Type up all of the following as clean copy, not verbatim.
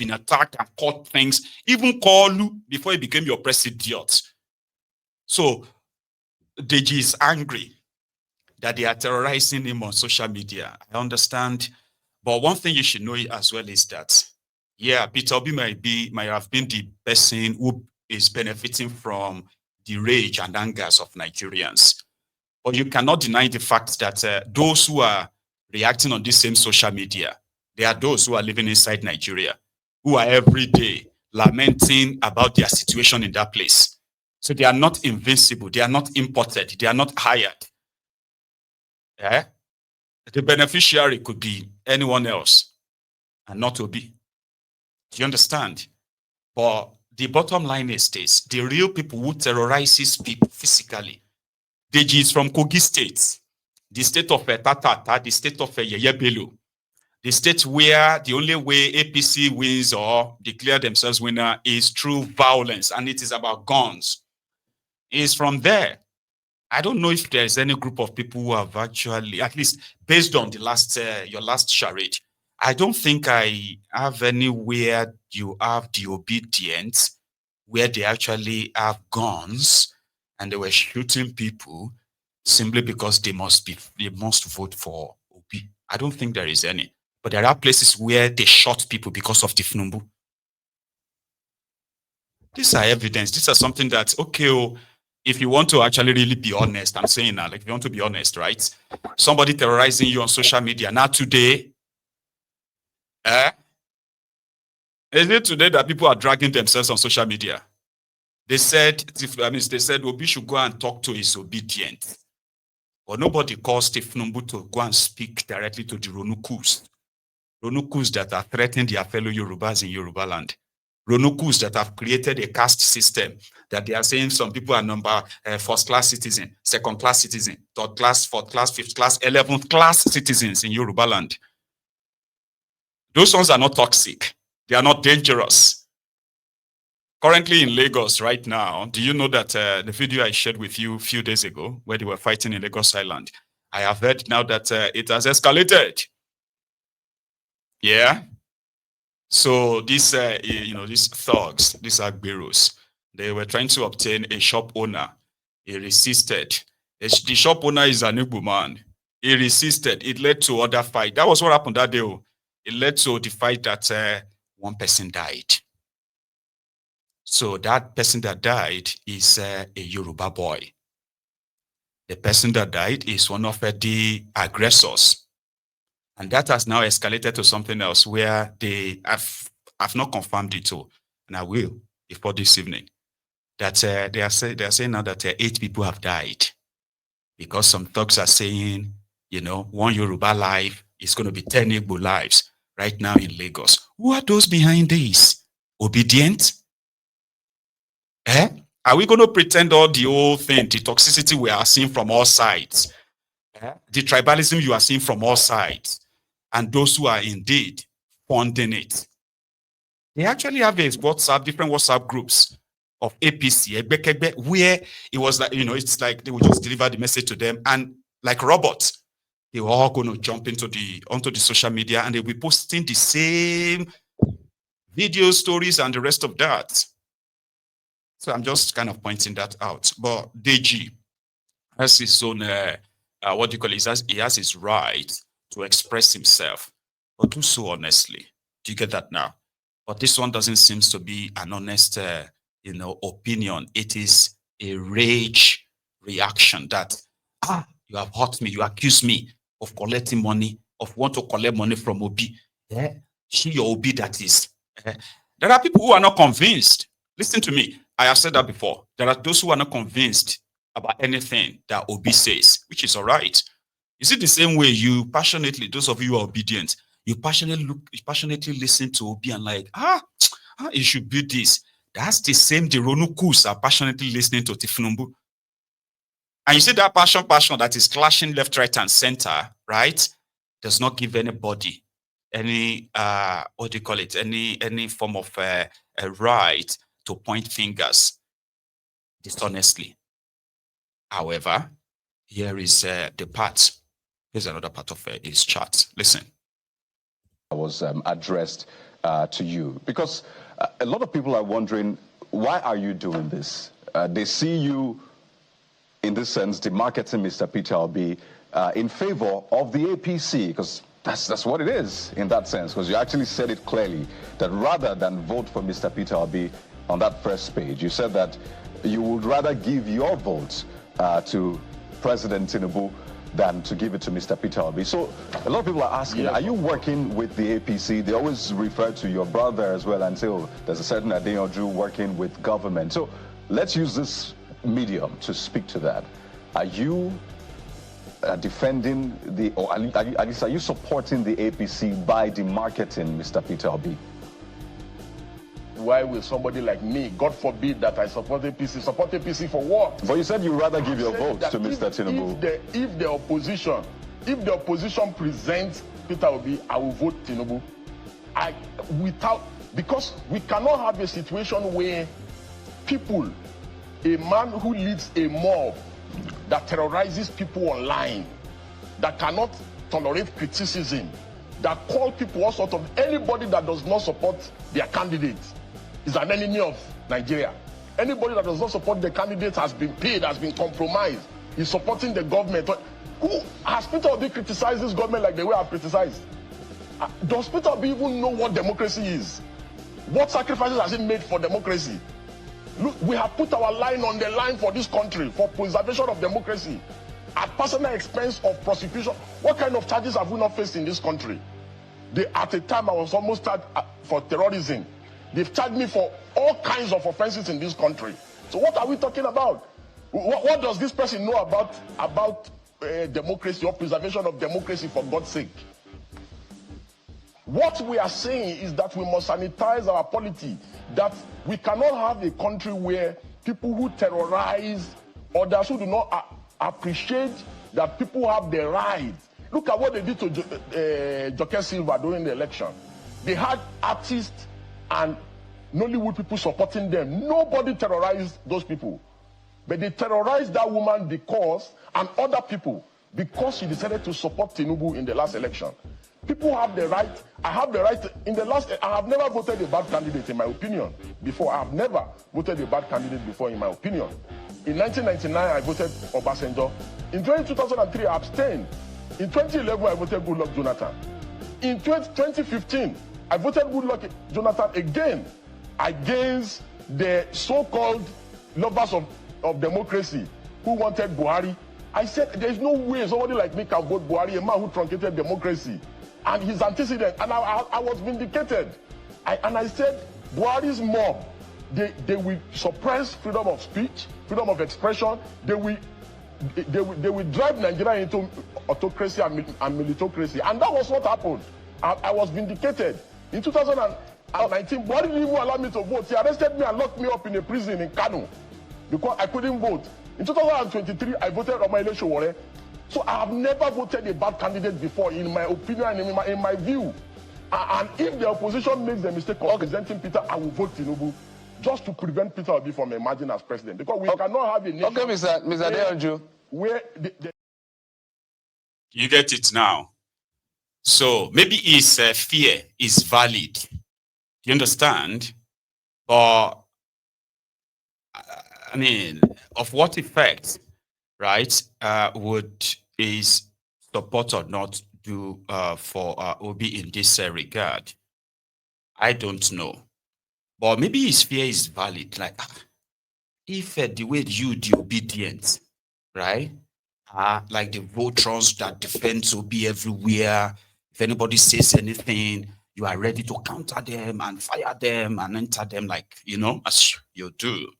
been attacked and caught things, even call you before he became your president. So Deji is angry that they are terrorizing him on social media. I understand. But one thing you should know as well is that, yeah, Peter Obi might have been the person who is benefiting from the rage and angers of Nigerians. But you cannot deny the fact that those who are reacting on this same social media, they are those who are living inside Nigeria, who are every day lamenting about their situation in that place. So they are not invincible. They are not imported. They are not hired. Yeah? The beneficiary could be anyone else and not Obi. Do you understand? But the bottom line is this: the real people who terrorizes people physically. Deji is from Kogi State, the state of Tatata, the state of Yeye Bello, the state where the only way APC wins or declare themselves winner is through violence, and it is about guns. Is from there. I don't know if there is any group of people who have actually, at least based on the last your last charade, I don't think I have anywhere you have the Obidients where they actually have guns and they were shooting people simply because they must vote for Obi. I don't think there is any. But there are places where they shot people because of the Fnumbu. These are evidence. These are something that, okay, if you want to actually really be honest, I'm saying now, like if you want to be honest, right? Somebody terrorizing you on social media. Now today, is it today that people are dragging themselves on social media? They said Obi should go and talk to his Obidients. But nobody calls Steve Numbu to go and speak directly to the Ronukus. Ronukus that are threatening their fellow Yorubas in Yoruba land. Ronukus that have created a caste system that they are saying some people are first class citizen, second class citizen, third class, fourth class, fifth class, 11th class citizens in Yoruba land. Those ones are not toxic. They are not dangerous. Currently in Lagos right now, do you know that the video I shared with you a few days ago where they were fighting in Lagos Island, I have heard now that it has escalated. Yeah. So these, these thugs, these Agberos, they were trying to obtain a shop owner. He resisted. The shop owner is an Igbo man. He resisted. It led to other fight. That was what happened that day. It led to the fight that one person died. So that person that died is a Yoruba boy. The person that died is one of the aggressors. And that has now escalated to something else where they have not confirmed it all, and I will before this evening. That they are saying now that 8 people have died because some thugs are saying, one Yoruba life is going to be 10 Igbo lives right now in Lagos. Who are those behind this? Obedient? Are we going to pretend all the old thing, the toxicity we are seeing from all sides, the tribalism you are seeing from all sides, and those who are indeed funding it? They actually have different WhatsApp groups of APC, where it was like, it's like they would just deliver the message to them, and like robots, they were all going to jump onto the social media, and they'll be posting the same video stories and the rest of that. So I'm just kind of pointing that out. But Deji has his own, he has his right to express himself, but do so honestly. Do you get that now? But this one doesn't seem to be an honest, opinion. It is a rage reaction that, you have hurt me, you accuse me of collecting money, of want to collect money from Obi. She or Obi, that is. There are people who are not convinced. Listen to me. I have said that before. There are those who are not convinced about anything that Obi says, which is all right. You see, the same way you passionately, those of you who are obedient, you passionately listen to Obi and like, it should be this. That's the same the Ronukus are passionately listening to Tifnumbu. And you see that passion that is clashing left, right, and center, right? Does not give anybody any any form of a right to point fingers dishonestly. However, here is the part. Here's another part of his chart. Listen. Was addressed to you? Because a lot of people are wondering, why are you doing this? They see you, in this sense, demarketing Mr. Peter Obi in favor of the APC, because that's what it is in that sense, because you actually said it clearly that rather than vote for Mr. Peter Obi on that first page, you said that you would rather give your vote to President Tinubu than to give it to Mr. Peter Obi. So a lot of people are asking, are you working with the APC? They always refer to your brother as well and say, oh, there's a certain Adeyanju working with government. So let's use this medium to speak to that. Are you defending the, or at least are you supporting the APC by demarketing Mr. Peter Obi? Why will somebody like me, God forbid that I support APC, support APC for what? But you said you'd rather give your vote to Mr. Tinubu. If the opposition presents Peter Obi, I will vote Tinubu. Because we cannot have a situation where people, a man who leads a mob that terrorizes people online, that cannot tolerate criticism, that call people all sorts of, anybody that does not support their candidate is an enemy of Nigeria. Anybody that does not support the candidate has been paid, has been compromised, is supporting the government. Who has Peter Obi criticized this government like the way I've criticized? Does Peter Obi even know what democracy is? What sacrifices has he made for democracy? Look, we have put our line on the line for this country, for preservation of democracy, at personal expense of prosecution. What kind of charges have we not faced in this country? At a time I was almost charged for terrorism. They've charged me for all kinds of offenses in this country. So what are we talking about? What does this person know about democracy or preservation of democracy, for God's sake? What we are saying is that we must sanitize our polity, that we cannot have a country where people who terrorize others, who do not appreciate that people have the right. Look at what they did to Joke Silva during the election. They had artists and Nollywood people supporting them. Nobody terrorized those people. But they terrorized that woman because, and other people, because she decided to support Tinubu in the last election. People have the right. I have the right. I have never voted a bad candidate, in my opinion, before. I have never voted a bad candidate before, in my opinion. In 1999, I voted Obasanjo. In 2003, I abstained. In 2011, I voted Goodluck Jonathan. In 2015, I voted Goodluck Jonathan again against the so-called lovers of democracy who wanted Buhari. I said, there is no way somebody like me can vote Buhari, a man who truncated democracy and his antecedent. And I was vindicated. I said, Buhari's mob, they will suppress freedom of speech, freedom of expression. They will drive Nigeria into autocracy and militocracy. And that was what happened. I was vindicated. In 2019, Buhari didn't even allow me to vote. He arrested me and locked me up in a prison in Kano because I couldn't vote. In 2023, I voted Omaile Sowore. So I have never voted a bad candidate before, in my opinion and in my view. And if the opposition makes the mistake of presenting Peter, I will vote Tinubu, just to prevent Peter Obi from emerging as president. Because we cannot have a nation. Okay, Mr. Adeyanju. Where you get it now. So maybe his fear is valid. You understand? But I mean, of what effect, right, would his support or not do for Obi in this regard? I don't know. But maybe his fear is valid. Like, if the way you, the Obidients, right, like the Voltrons that defend Obi everywhere, if anybody says anything, you are ready to counter them and fire them and enter them like, as you do.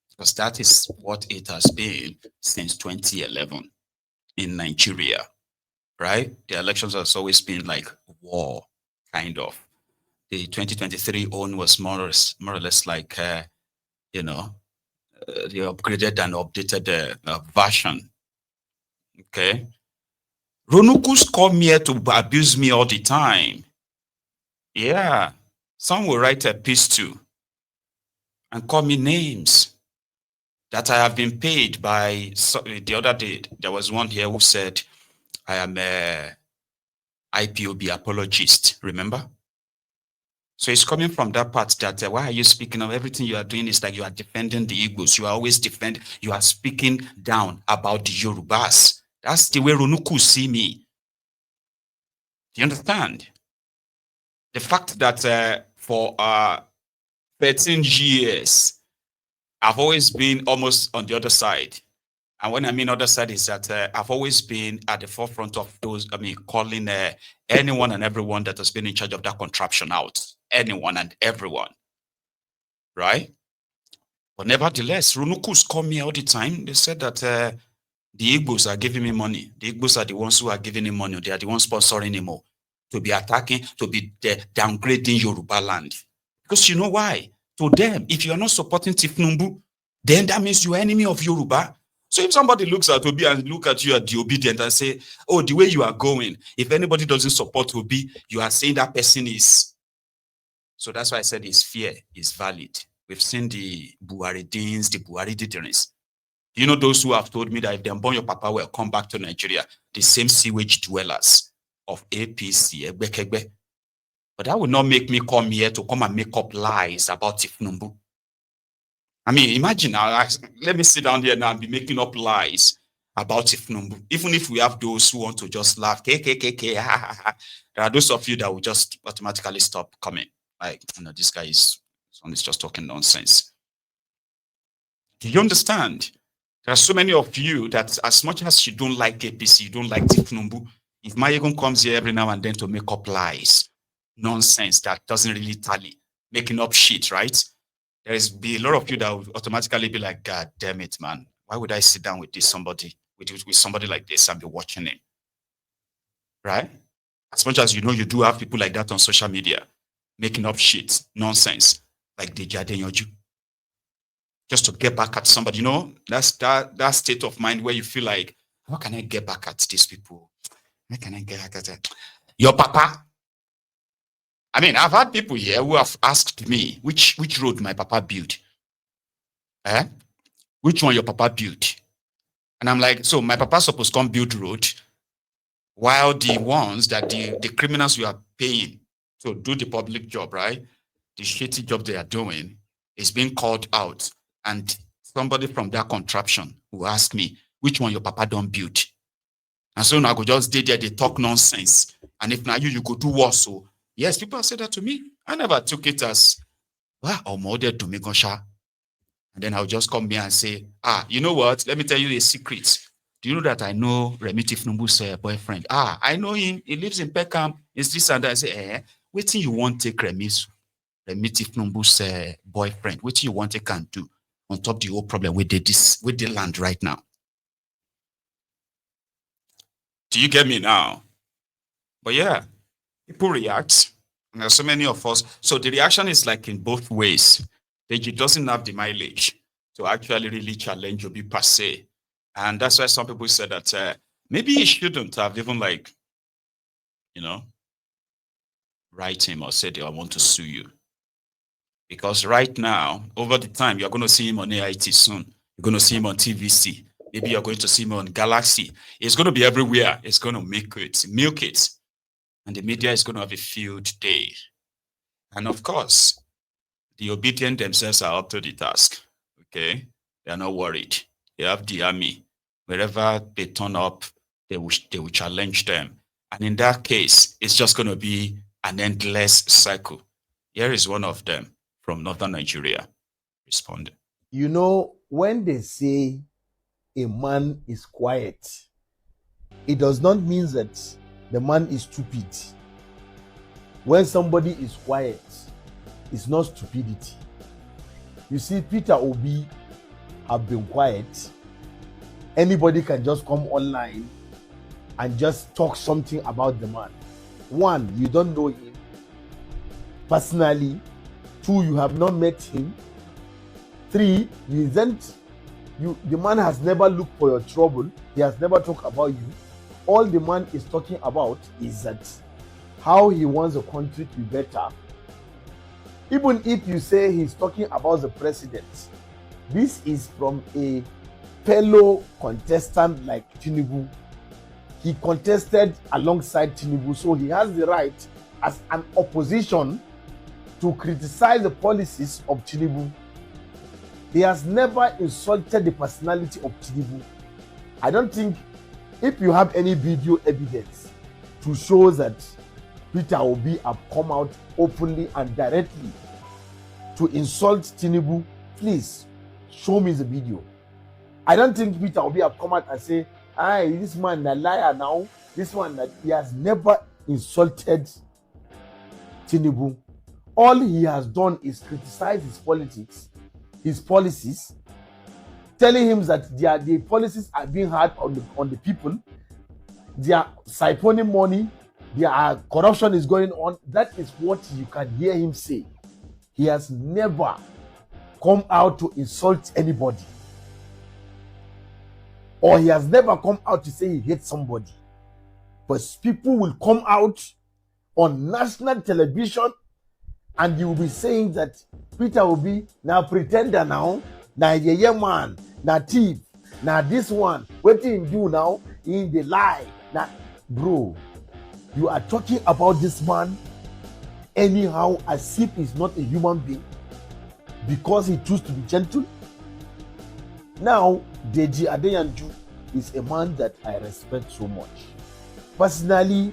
Because that is what it has been since 2011 in Nigeria, right? The elections has always been like war, kind of. The 2023 own was more or less like, the upgraded and updated version. Okay. Ronukus come here to abuse me all the time. Yeah. Some will write a piece too and call me names that I have been paid by. The other day, there was one here who said, I am a IPOB apologist, remember? So it's coming from that part that why are you speaking of everything you are doing is like you are defending the Igbos. You are always you are speaking down about the Yorubas. That's the way Ronuku see me. Do you understand? The fact that for 13 years, I've always been almost on the other side. And when I mean other side is that I've always been at the forefront of those, calling anyone and everyone that has been in charge of that contraption out. Anyone and everyone. Right? But nevertheless, Runukus call me all the time. They said that the Igbos are giving me money. The Igbos are the ones who are giving him money. They are the ones sponsoring him to be attacking, to be downgrading Yoruba land. Because you know why? To them, if you are not supporting Tifnumbu, then that means you are enemy of Yoruba. So if somebody looks at Obi and look at you at the Obidient and say, oh, the way you are going, if anybody doesn't support Obi, you are saying that person is. So that's why I said his fear is valid. We've seen the Buharidins, the Buharididiris. You know those who have told me that if they born your papa will come back to Nigeria, the same sewage dwellers of APC, Egbekegbe. But that would not make me come here to come and make up lies about Tifnumbu. I mean, imagine, let me sit down here now and be making up lies about Tifnumbu. Even if we have those who want to just laugh, KKKK, there are those of you that will just automatically stop coming. Like, this guy is just talking nonsense. Do you understand? There are so many of you that as much as you don't like APC, you don't like Tifnumbu, if Mayegun comes here every now and then to make up lies, nonsense that doesn't really tally, making up shit, right? There's be a lot of you that will automatically be like, God damn it, man. Why would I sit down with somebody like this and be watching him? Right? As much as you know, you do have people like that on social media, making up shit, nonsense, like Deji Adeyanju. Just to get back at somebody, that's that state of mind where you feel like, how can I get back at these people? How can I get back at your papa? I mean, I've had people here who have asked me which road my papa built. Which one your papa built? And I'm like, so my papa supposed to come build road, while the ones that the criminals you are paying to do the public job, right? The shitty job they are doing is being called out. And somebody from that contraption will ask me, which one your papa don't build? And so now I go just stay there, they talk nonsense. And if now you go do what so? Yes, people have said that to me. I never took it as, or more to me, Gonsha. And then I'll just come here and say, you know what? Let me tell you a secret. Do you know that I know Remi Tifnumbu's boyfriend? I know him. He lives in Peckham. It's this and that. I say, wait till you want to take Remi Tifnumbu's boyfriend. Wait till you want to can do on top of the whole problem with the land right now. Do you get me now? But yeah, people react. And there's so many of us. So the reaction is like in both ways. Deji doesn't have the mileage to actually really challenge Obi per se. And that's why some people said that maybe he shouldn't have even write him or said, I want to sue you. Because right now, over the time, you're going to see him on AIT soon. You're going to see him on TVC. Maybe you're going to see him on Galaxy. It's going to be everywhere. It's going to milk it. And the media is going to have a field day. And of course, the Obidients themselves are up to the task. Okay? They are not worried. They have the army. Wherever they turn up, they will challenge them. And in that case, it's just going to be an endless cycle. Here is one of them from northern Nigeria responding. When they say a man is quiet, it does not mean that the man is stupid. When somebody is quiet, it's not stupidity. You see, Peter Obi have been quiet. Anybody can just come online and just talk something about the man. One, you don't know him personally. Two, you have not met him. Three, the man has never looked for your trouble. He has never talked about you. All the man is talking about is that how he wants the country to be better. Even if you say he's talking about the president, this is from a fellow contestant like Tinubu. He contested alongside Tinubu, so he has the right as an opposition to criticize the policies of Tinubu. He has never insulted the personality of Tinubu. I don't think if you have any video evidence to show that Peter Obi have come out openly and directly to insult Tinubu, please show me the video. I don't think Peter Obi have come out and say, "Hey, this man a liar now. This one that he has never insulted Tinubu. All he has done is criticize his politics, his policies, telling him that the policies are being hard on the people. They are siphoning money. Their corruption is going on." That is what you can hear him say. He has never come out to insult anybody. Or he has never come out to say he hates somebody. But people will come out on national television and you will be saying that Peter Obi now pretender now, now yeah man, now thief, now this one, what he do now in the lie. Now, bro, you are talking about this man anyhow as if he's not a human being because he chooses to be gentle. Now, Deji Adeyanju is a man that I respect so much. Personally,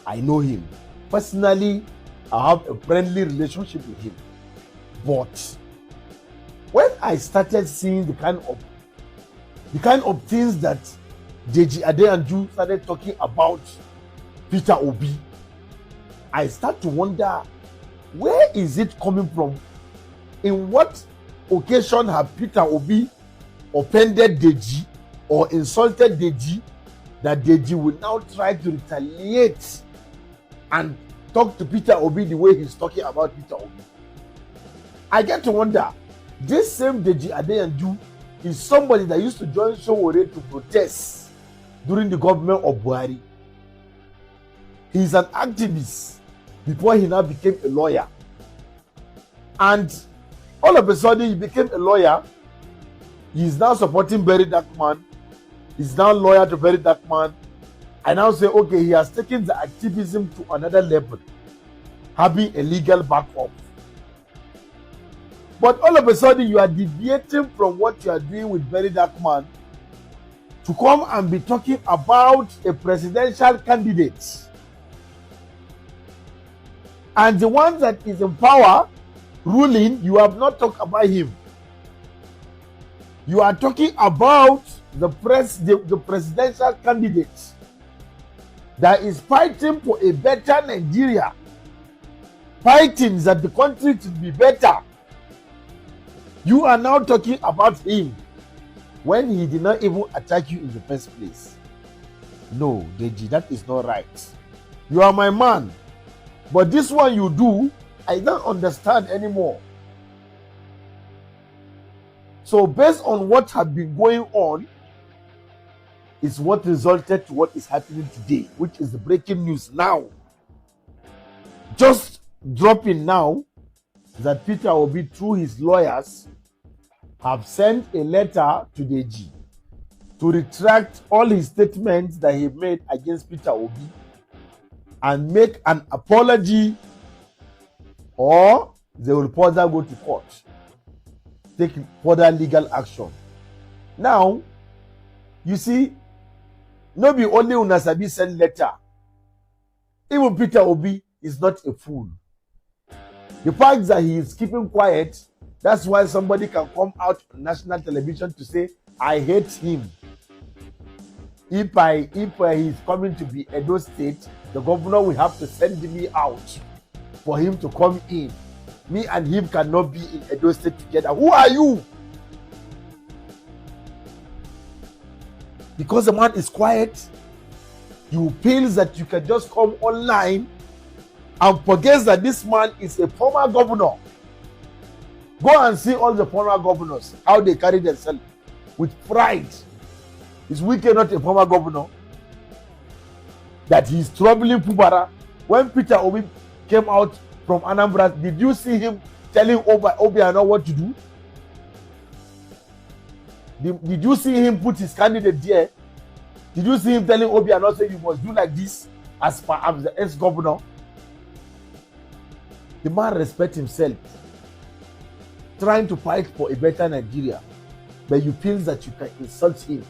I know him. Personally, I have a friendly relationship with him. But when I started seeing the kind of things that Deji Adeyanju started talking about Peter Obi, I start to wonder, where is it coming from? In what occasion have Peter Obi offended Deji or insulted Deji that Deji will now try to retaliate and talk to Peter Obi the way he's talking about Peter Obi? I get to wonder, this same Deji Adeyanju is somebody that used to join Sowore to protest during the government of Buhari. He's an activist before he now became a lawyer. And all of a sudden he became a lawyer. He's now supporting Bury That Man. He's now lawyer to Bury That Man. I now say, okay, he has taken the activism to another level, having a legal backup. But all of a sudden you are deviating from what you are doing with Bury That Man to come and be talking about a presidential candidate. And the one that is in power, ruling, you have not talked about him. You are talking about the presidential candidate that is fighting for a better Nigeria, fighting that the country should be better. You are now talking about him when he did not even attack you in the first place. No, Deji, that is not right. You are my man. But this one you do, I don't understand anymore. So based on what has been going on, is what resulted to what is happening today, which is the breaking news now. Just dropping now that Peter Obi, through his lawyers, have sent a letter to Deji to retract all his statements that he made against Peter Obi and make an apology, or they will further go to court, take further legal action. Now, you see, no be only Unasabi send letter. Even Peter Obi is not a fool. The fact that he is keeping quiet, that's why somebody can come out on national television to say, I hate him. If he is coming to be Edo State, the governor will have to send me out for him to come in. Me and him cannot be in Edo State together. Who are you? Because the man is quiet, you feel that you can just come online and forget that this man is a former governor. Go and see all the former governors, how they carry themselves with pride. Is Wike not a former governor? That he's troubling Pubara. When Peter Obi came out from Anambra, did you see him telling Obiano what to do? Did you see him put his candidate there? Did you see him telling Obiano, say you must do like this as far as the ex-governor? The man respects himself, trying to fight for a better Nigeria, but you feel that you can insult him